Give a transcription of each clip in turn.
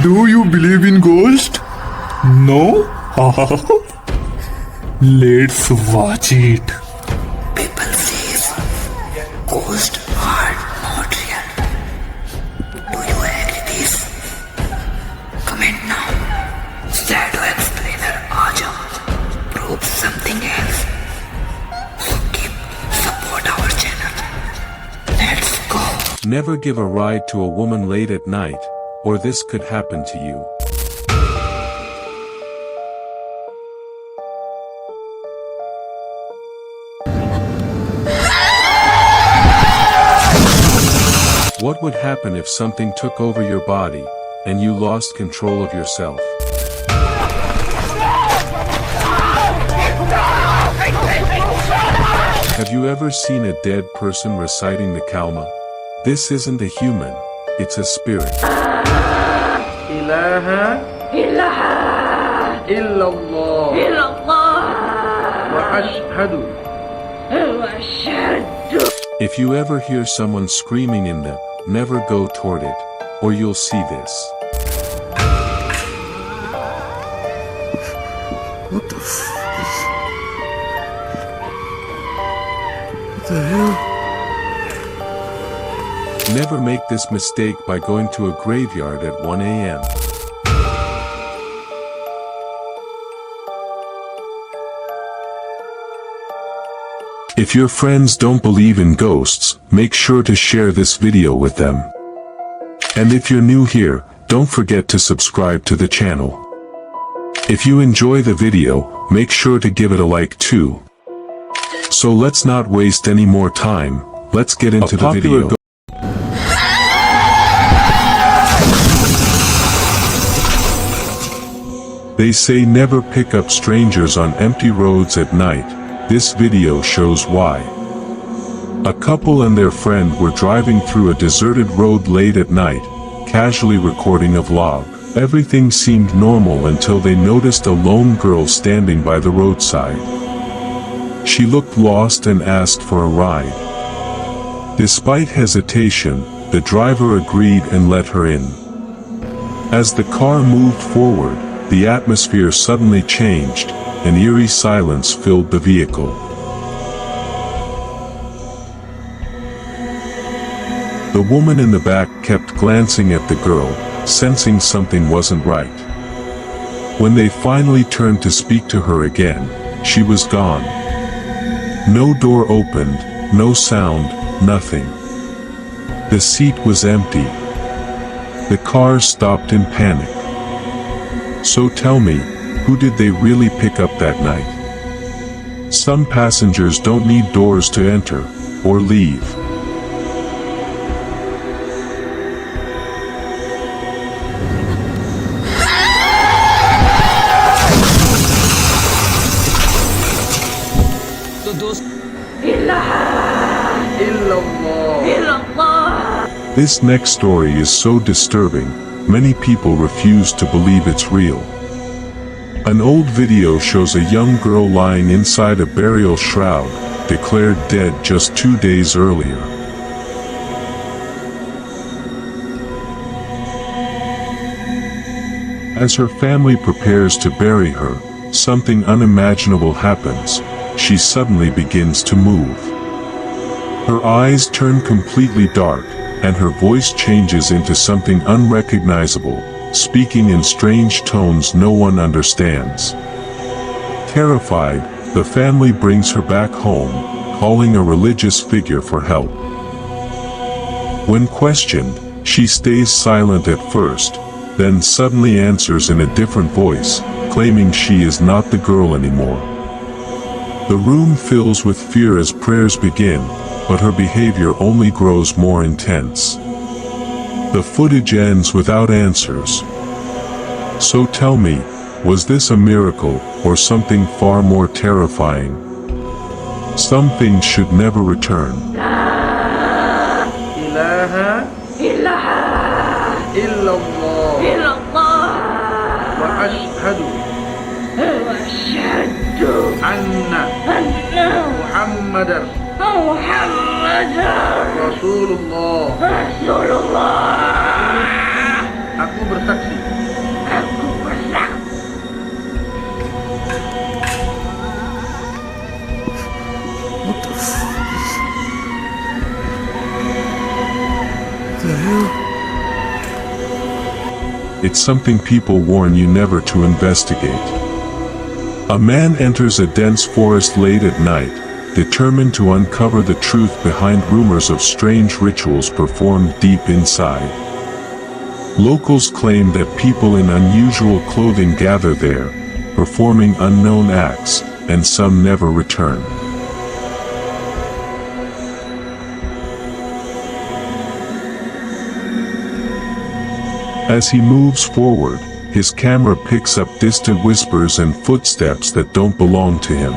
Do you believe in ghosts? No? Let's watch it. People say ghosts are not real. Do you agree this? Comment now. Shadow explainer Aja proves something else. So keep support our channel. Let's go. Never give a ride to a woman late at night, or this could happen to you. What would happen if something took over your body, and you lost control of yourself? Have you ever seen a dead person reciting the Kalma? This isn't a human, it's a spirit. إله إلا الله وأشهد. If you ever hear someone screaming in the, never go toward it, or you'll see this. What the hell? Never make this mistake by going to a graveyard at 1 a.m. If your friends don't believe in ghosts, make sure to share this video with them. And if you're new here, don't forget to subscribe to the channel. If you enjoy the video, make sure to give it a like too. So let's not waste any more time, let's get into the video. They say never pick up strangers on empty roads at night. This video shows why. A couple and their friend were driving through a deserted road late at night, casually recording a vlog. Everything seemed normal until they noticed a lone girl standing by the roadside. She looked lost and asked for a ride. Despite hesitation, the driver agreed and let her in. As the car moved forward, the atmosphere suddenly changed. An eerie silence filled the vehicle. The woman in the back kept glancing at the girl, sensing something wasn't right. When they finally turned to speak to her again, she was gone. No door opened, no sound, nothing. The seat was empty. The car stopped in panic. So tell me, who did they really pick up that night? Some passengers don't need doors to enter, or leave. This next story is so disturbing, many people refuse to believe it's real. An old video shows a young girl lying inside a burial shroud, declared dead just 2 days earlier. As her family prepares to bury her, something unimaginable happens. She suddenly begins to move. Her eyes turn completely dark, and her voice changes into something unrecognizable, speaking in strange tones no one understands. Terrified, the family brings her back home, calling a religious figure for help. When questioned, she stays silent at first, then suddenly answers in a different voice, claiming she is not the girl anymore. The room fills with fear as prayers begin, but her behavior only grows more intense. The footage ends without answers. So tell me, was this a miracle, or something far more terrifying? Some things should never return. إله إلا الله وأشهد أن محمد Muhammadar Rasulullah. Aku bersaksi. It's something people warn you never to investigate. A man enters a dense forest late at night, determined to uncover the truth behind rumors of strange rituals performed deep inside. Locals claim that people in unusual clothing gather there, performing unknown acts, and some never return. As he moves forward, his camera picks up distant whispers and footsteps that don't belong to him.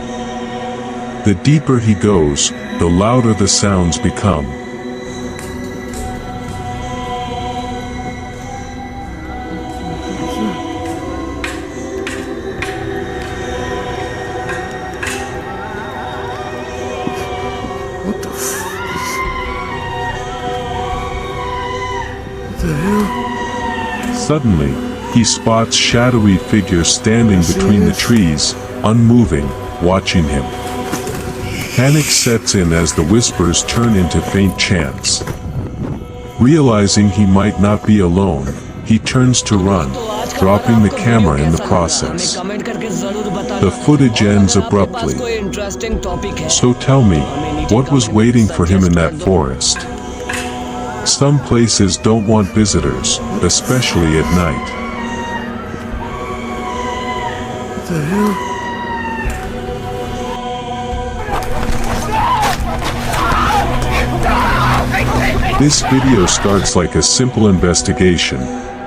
The deeper he goes, the louder the sounds become. Suddenly, he spots shadowy figures standing between the trees, unmoving, watching him. Panic sets in as the whispers turn into faint chants. Realizing he might not be alone, he turns to run, dropping the camera in the process. The footage ends abruptly. So tell me, what was waiting for him in that forest? Some places don't want visitors, especially at night. What the hell? This video starts like a simple investigation,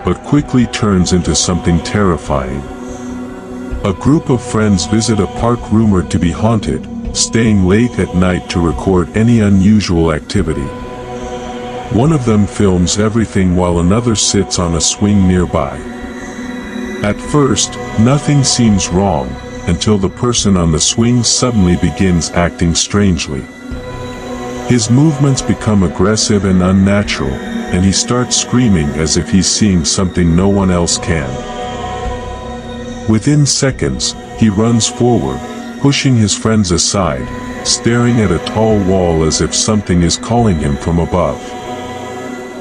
but quickly turns into something terrifying. A group of friends visit a park rumored to be haunted, staying late at night to record any unusual activity. One of them films everything while another sits on a swing nearby. At first, nothing seems wrong, until the person on the swing suddenly begins acting strangely. His movements become aggressive and unnatural, and he starts screaming as if he's seeing something no one else can. Within seconds, he runs forward, pushing his friends aside, staring at a tall wall as if something is calling him from above.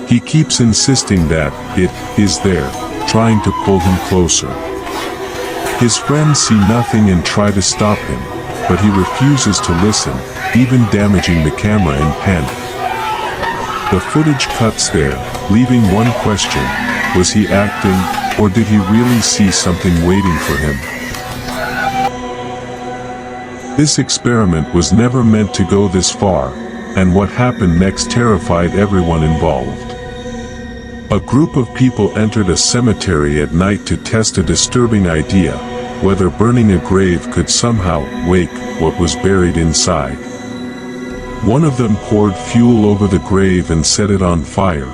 He keeps insisting that it is there, trying to pull him closer. His friends see nothing and try to stop him, but he refuses to listen, even damaging the camera in panic. The footage cuts there, leaving one question: was he acting, or did he really see something waiting for him? This experiment was never meant to go this far, and what happened next terrified everyone involved. A group of people entered a cemetery at night to test a disturbing idea: whether burning a grave could somehow wake what was buried inside. One of them poured fuel over the grave and set it on fire.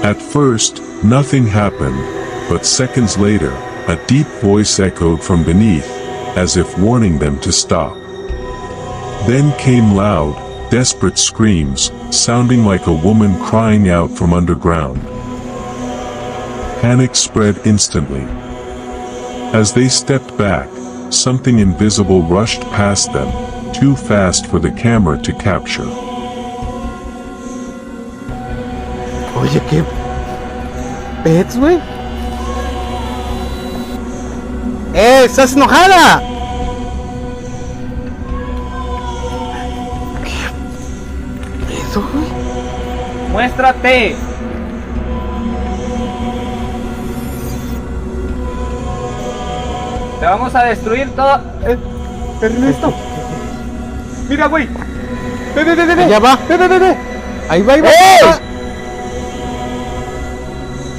At first, nothing happened, but seconds later, a deep voice echoed from beneath, as if warning them to stop. Then came loud, desperate screams, sounding like a woman crying out from underground. Panic spread instantly. As they stepped back, something invisible rushed past them, too fast for the camera to capture. Oye, ¿qué? ¿Pets, güey? ¡Estás enojada! ¿Qué pedo, güey? ¡Muéstrate! Te vamos a destruir todo. Ernesto. Mira, güey. Ve. Allá va. Ve. Ahí va, ahí va. ¡Eh!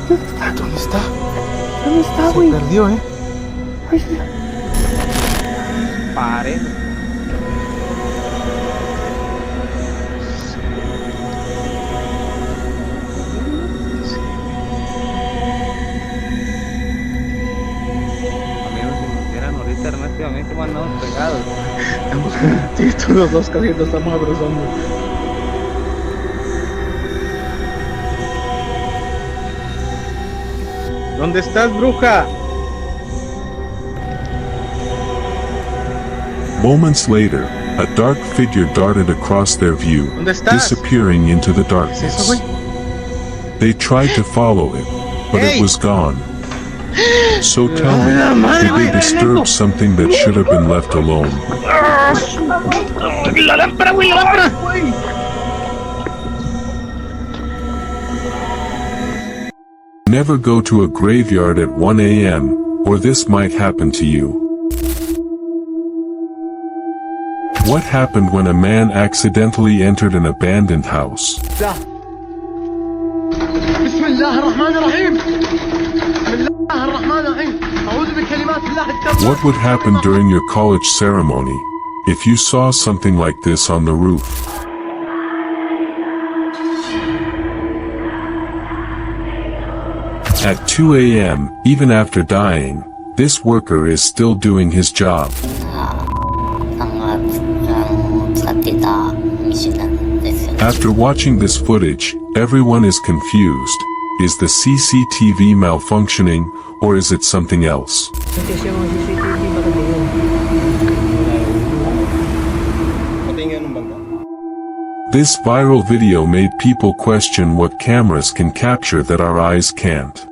¿Dónde está? ¿Dónde está, güey? Se perdió, ¿eh? Ay, mira. Pare. Amigos, si nos vieran ahorita, Ernesto y a mí, como andamos pegados. Estamos calentitos. Los dos casi nos estamos abrazando. ¿Dónde estás, bruja? Moments later, a dark figure darted across their view, ¿Dónde estás? disappearing into the ¿Qué es eso, darkness. güey? They tried to follow it, but Hey! it was gone. So tell me, la madre, did they güey, disturb something that should have been left alone? La lámpara, güey, la lámpara. Never go to a graveyard at 1 a.m., or this might happen to you. What happened when a man accidentally entered an abandoned house? بسم الله الرحمن الرحيم بسم الله الرحمن الرحيم أعوذ بكلمات الله التامة. What would happen during your college ceremony if you saw something like this on the roof? At 2 a.m., even after dying, this worker is still doing his job. After watching this footage, everyone is confused. Is the CCTV malfunctioning, or is it something else? This viral video made people question what cameras can capture that our eyes can't.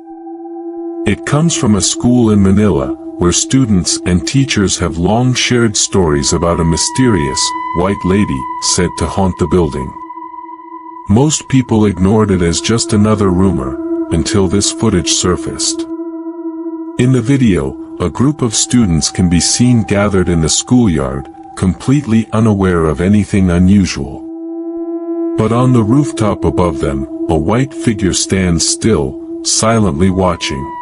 It comes from a school in Manila, where students and teachers have long shared stories about a mysterious, white lady said to haunt the building. Most people ignored it as just another rumor, until this footage surfaced. In the video, a group of students can be seen gathered in the schoolyard, completely unaware of anything unusual. But on the rooftop above them, a white figure stands still, silently watching.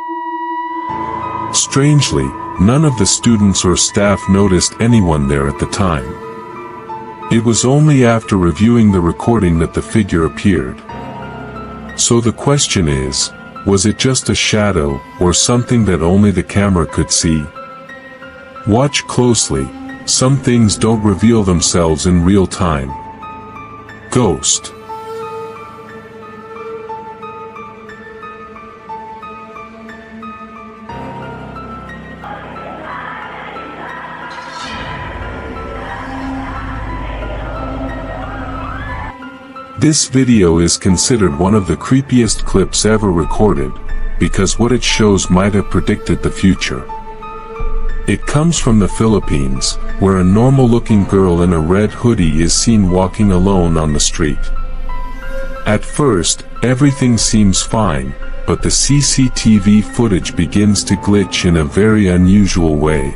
Strangely, none of the students or staff noticed anyone there at the time. It was only after reviewing the recording that the figure appeared. So the question is, was it just a shadow, or something that only the camera could see? Watch closely, some things don't reveal themselves in real time. Ghost. This video is considered one of the creepiest clips ever recorded, because what it shows might have predicted the future. It comes from the Philippines, where a normal-looking girl in a red hoodie is seen walking alone on the street. At first, everything seems fine, but the CCTV footage begins to glitch in a very unusual way.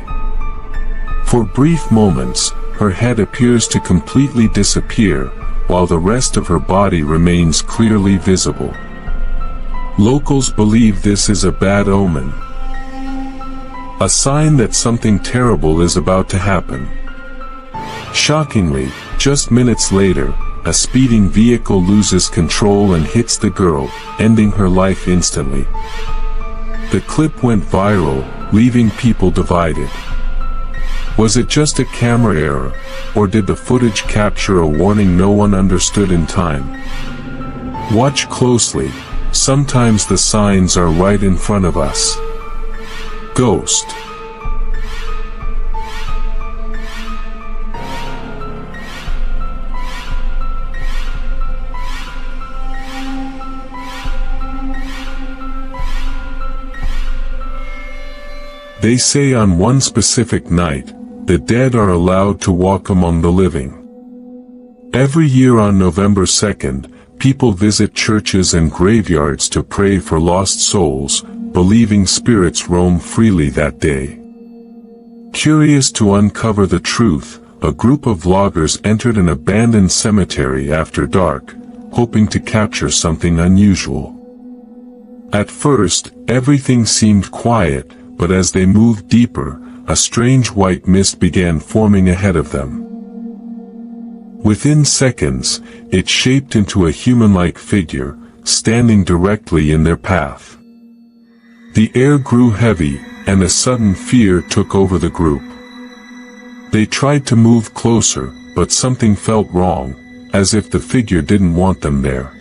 For brief moments, her head appears to completely disappear, while the rest of her body remains clearly visible. Locals believe this is a bad omen, a sign that something terrible is about to happen. Shockingly, just minutes later, a speeding vehicle loses control and hits the girl, ending her life instantly. The clip went viral, leaving people divided. Was it just a camera error, or did the footage capture a warning no one understood in time? Watch closely, sometimes the signs are right in front of us. Ghost. They say on one specific night, the dead are allowed to walk among the living. Every year on November 2nd, people visit churches and graveyards to pray for lost souls, believing spirits roam freely that day. Curious to uncover the truth, a group of vloggers entered an abandoned cemetery after dark, hoping to capture something unusual. At first, everything seemed quiet, but as they moved deeper, a strange white mist began forming ahead of them. Within seconds, it shaped into a human-like figure, standing directly in their path. The air grew heavy, and a sudden fear took over the group. They tried to move closer, but something felt wrong, as if the figure didn't want them there.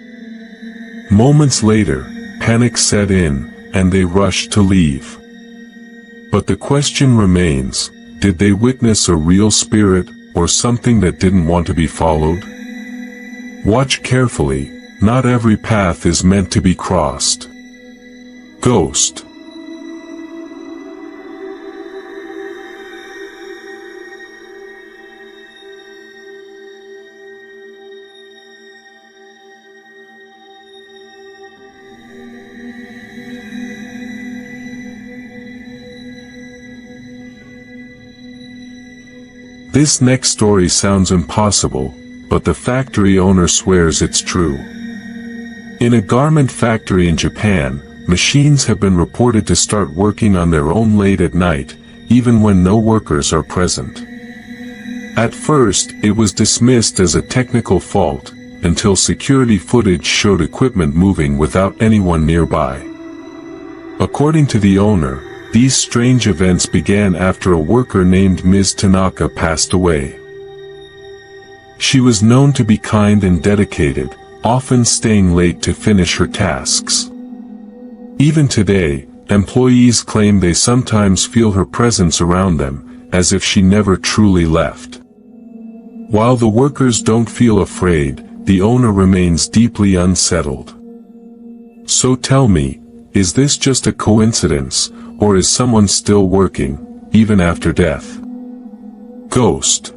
Moments later, panic set in, and they rushed to leave. But the question remains, did they witness a real spirit, or something that didn't want to be followed? Watch carefully, not every path is meant to be crossed. Ghost. This next story sounds impossible, but the factory owner swears it's true. In a garment factory in Japan, machines have been reported to start working on their own late at night, even when no workers are present. At first, it was dismissed as a technical fault, until security footage showed equipment moving without anyone nearby. According to the owner, these strange events began after a worker named Ms. Tanaka passed away. She was known to be kind and dedicated, often staying late to finish her tasks. Even today, employees claim they sometimes feel her presence around them, as if she never truly left. While the workers don't feel afraid, the owner remains deeply unsettled. So tell me, is this just a coincidence, or is someone still working, even after death? Ghost.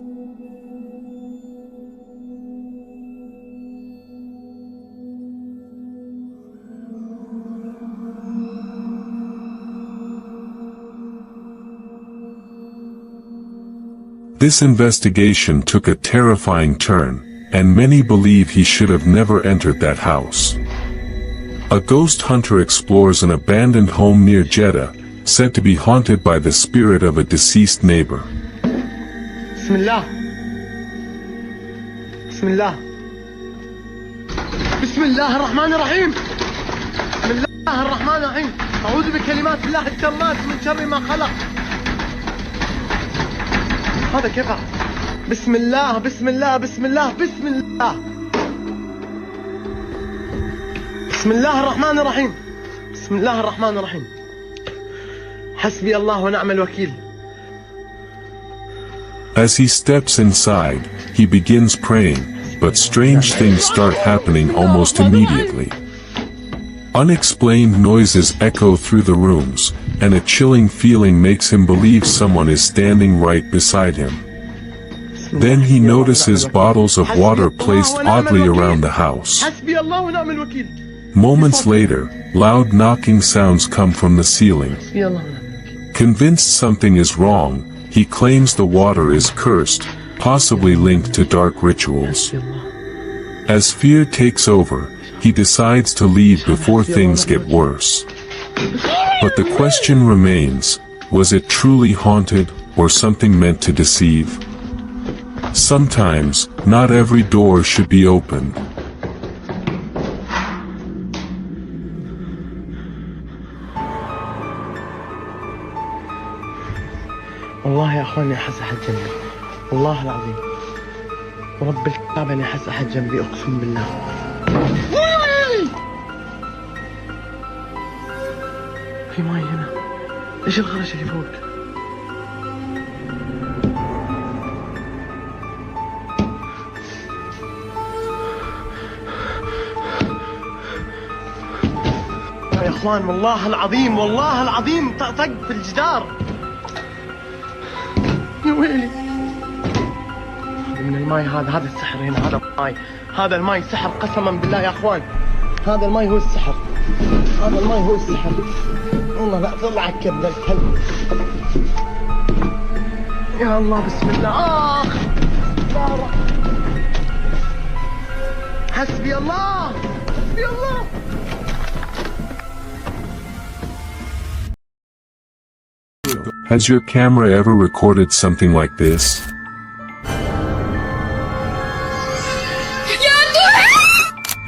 This investigation took a terrifying turn, and many believe he should have never entered that house. A ghost hunter explores an abandoned home near Jeddah, said to be haunted by the spirit of a deceased neighbor. Bismillah. Bismillah. Bismillah ar-Rahman ar-Rahim. Bismillah ar-Rahman ar-Rahim. أعوذ بكلمات الله التامات من شر ما خلق. هذا كيف؟ بسم الله بسم الله بسم الله بسم الله. بسم الله الرحمن الرحيم. بسم الله الرحمن الرحيم. حسبي الله ونعم الوكيل. As he steps inside, he begins praying, but strange things start happening almost immediately. Unexplained noises echo through the rooms, and a chilling feeling makes him believe someone is standing right beside him. Then he notices bottles of water placed oddly around the house. حسبي الله ونعم الوكيل. Moments later, loud knocking sounds come from the ceiling. حسبي الله ونعم الوكيل. Convinced something is wrong, he claims the water is cursed, possibly linked to dark rituals. As fear takes over, he decides to leave before things get worse. But the question remains, was it truly haunted, or something meant to deceive? Sometimes, not every door should be opened. والله يا اخواني احس احد جنبي، والله العظيم ورب الكعبة اني احس احد جنبي، اقسم بالله. في ماي هنا، ايش الخرش اللي فوق؟ يا اخوان والله العظيم والله العظيم طق في الجدار. يا ويلي من الماي هذا السحر هنا، هذا الماي، هذا الماي سحر قسما بالله يا اخوان، هذا الماي هو السحر، هذا الماي هو السحر. والله لا طلع الكذب الكلب. يا الله بسم الله. اخ يا رب. حسبي الله حسبي الله. Has your camera ever recorded something like this?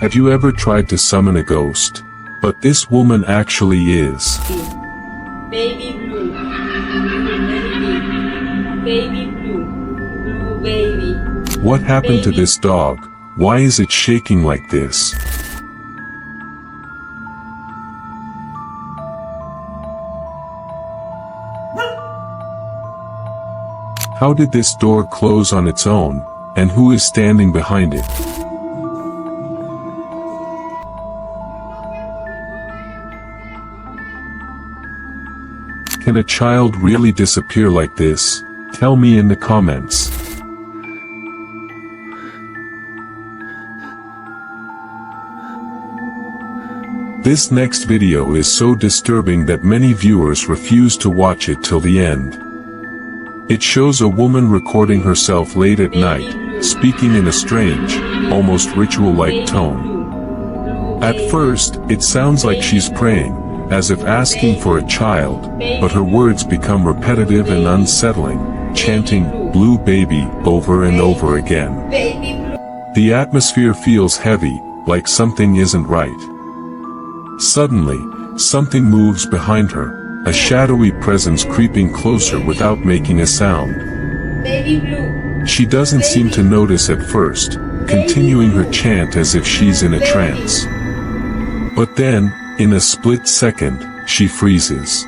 Have you ever tried to summon a ghost? But this woman actually is. Baby blue, very big. Baby blue, blue baby. What happened to this dog? Why is it shaking like this? How did this door close on its own, and who is standing behind it? Can a child really disappear like this? Tell me in the comments. This next video is so disturbing that many viewers refuse to watch it till the end. It shows a woman recording herself late at night, speaking in a strange, almost ritual-like tone. At first, it sounds like she's praying, as if asking for a child, but her words become repetitive and unsettling, chanting, "Blue baby," over and over again. The atmosphere feels heavy, like something isn't right. Suddenly, something moves behind her, a shadowy presence creeping closer without making a sound. She doesn't seem to notice at first, continuing her chant as if she's in a trance. But then, in a split second, she freezes.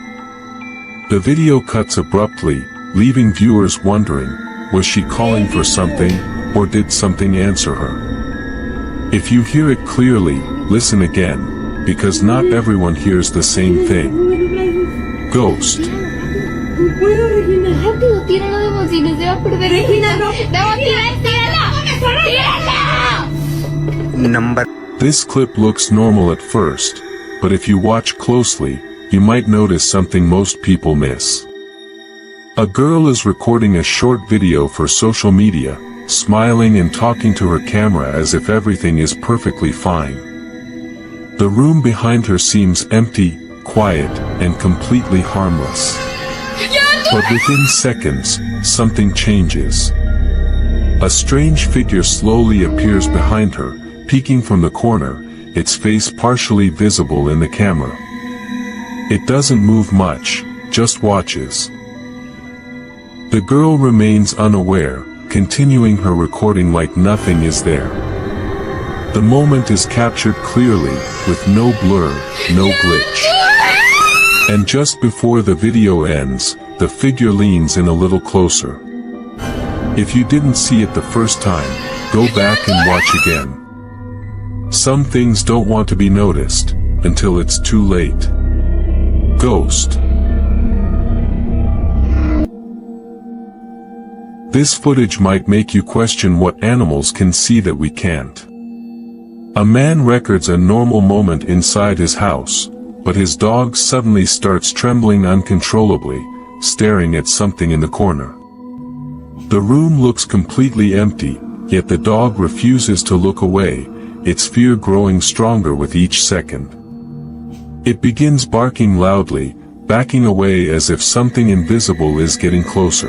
The video cuts abruptly, leaving viewers wondering, was she calling for something, or did something answer her? If you hear it clearly, listen again, because not everyone hears the same thing. Ghost. Puedo, Regina. Rápido, tíralo de bocina, se va a perder. Regina, no. ¡De bocina, tíralo! This clip looks normal at first, but if you watch closely, you might notice something most people miss. A girl is recording a short video for social media, smiling and talking to her camera as if everything is perfectly fine. The room behind her seems empty, quiet, and completely harmless. But within seconds, something changes. A strange figure slowly appears behind her, peeking from the corner, its face partially visible in the camera. It doesn't move much, just watches. The girl remains unaware, continuing her recording like nothing is there. The moment is captured clearly, with no blur, no glitch. And just before the video ends, the figure leans in a little closer. If you didn't see it the first time, go back and watch again. Some things don't want to be noticed, until it's too late. Ghost. This footage might make you question what animals can see that we can't. A man records a normal moment inside his house, but his dog suddenly starts trembling uncontrollably, staring at something in the corner. The room looks completely empty, yet the dog refuses to look away, its fear growing stronger with each second. It begins barking loudly, backing away as if something invisible is getting closer.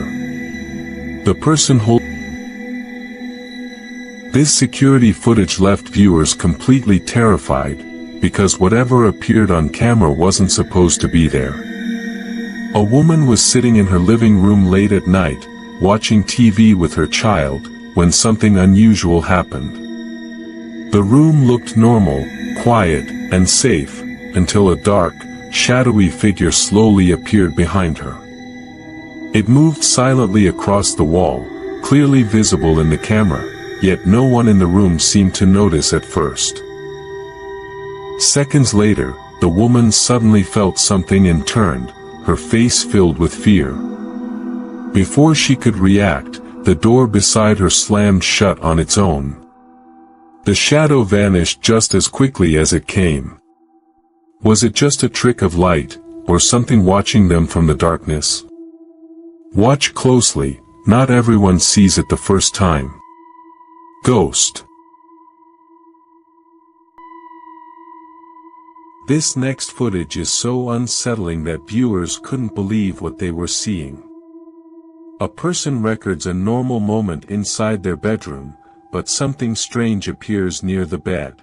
The person holding this security footage left viewers completely terrified, because whatever appeared on camera wasn't supposed to be there. A woman was sitting in her living room late at night, watching TV with her child, when something unusual happened. The room looked normal, quiet, and safe, until a dark, shadowy figure slowly appeared behind her. It moved silently across the wall, clearly visible in the camera, yet no one in the room seemed to notice at first. Seconds later, the woman suddenly felt something and turned, her face filled with fear. Before she could react, the door beside her slammed shut on its own. The shadow vanished just as quickly as it came. Was it just a trick of light, or something watching them from the darkness? Watch closely, not everyone sees it the first time. Ghost. This next footage is so unsettling that viewers couldn't believe what they were seeing. A person records a normal moment inside their bedroom, but something strange appears near the bed.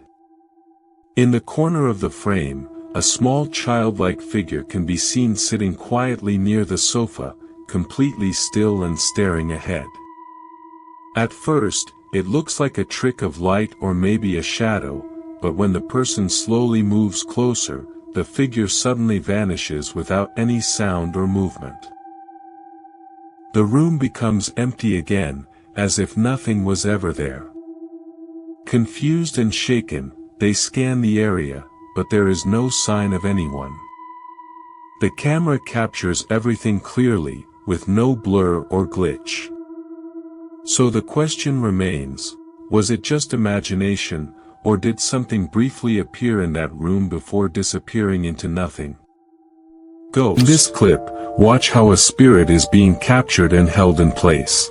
In the corner of the frame, a small childlike figure can be seen sitting quietly near the sofa, completely still and staring ahead. At first, it looks like a trick of light or maybe a shadow, but when the person slowly moves closer, the figure suddenly vanishes without any sound or movement. The room becomes empty again, as if nothing was ever there. Confused and shaken, they scan the area, but there is no sign of anyone. The camera captures everything clearly, with no blur or glitch. So the question remains, was it just imagination, or did something briefly appear in that room before disappearing into nothing? Ghosts. In this clip, watch how a spirit is being captured and held in place.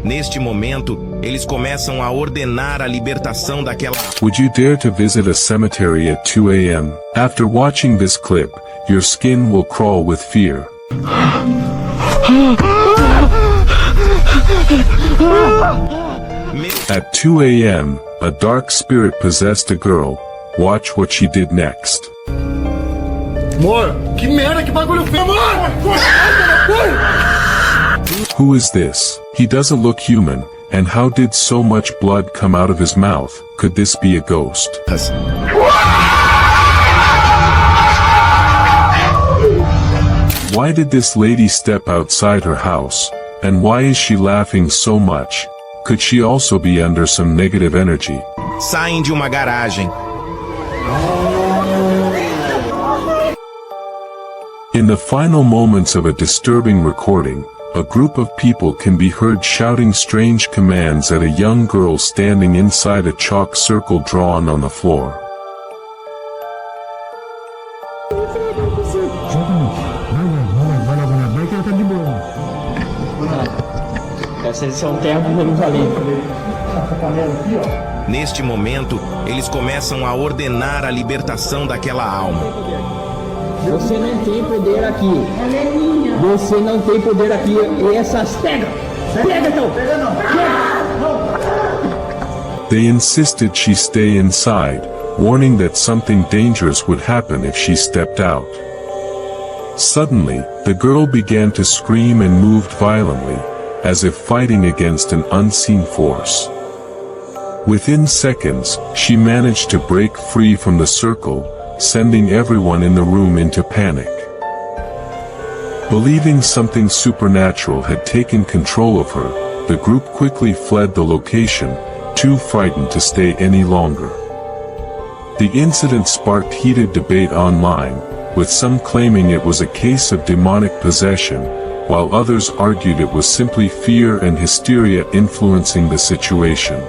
Neste momento, eles começam a ordenar a libertação daquela... Would you dare to visit a cemetery at 2 a.m.? After watching this clip, your skin will crawl with fear. At 2 a.m., a dark spirit possessed a girl. Watch what she did next. Amor, que merda, que bagulho feio, amor! Who is this? He doesn't look human, and how did so much blood come out of his mouth? Could this be a ghost? Why did this lady step outside her house? And why is she laughing so much? Could she also be under some negative energy? Saem de uma garagem. In the final moments of a disturbing recording, a group of people can be heard shouting strange commands at a young girl standing inside a chalk circle drawn on the floor. Neste momento, eles começam a ordenar a libertação daquela alma. Você não tem poder aqui. Você não tem poder aqui. E essas pega. Pega então. Pega não. They insisted she stay inside, warning that something dangerous would happen if she stepped out. Suddenly, the girl began to scream and moved violently, as if fighting against an unseen force. Within seconds, she managed to break free from the circle, sending everyone in the room into panic. Believing something supernatural had taken control of her, the group quickly fled the location, too frightened to stay any longer. The incident sparked heated debate online, with some claiming it was a case of demonic possession, while others argued it was simply fear and hysteria influencing the situation.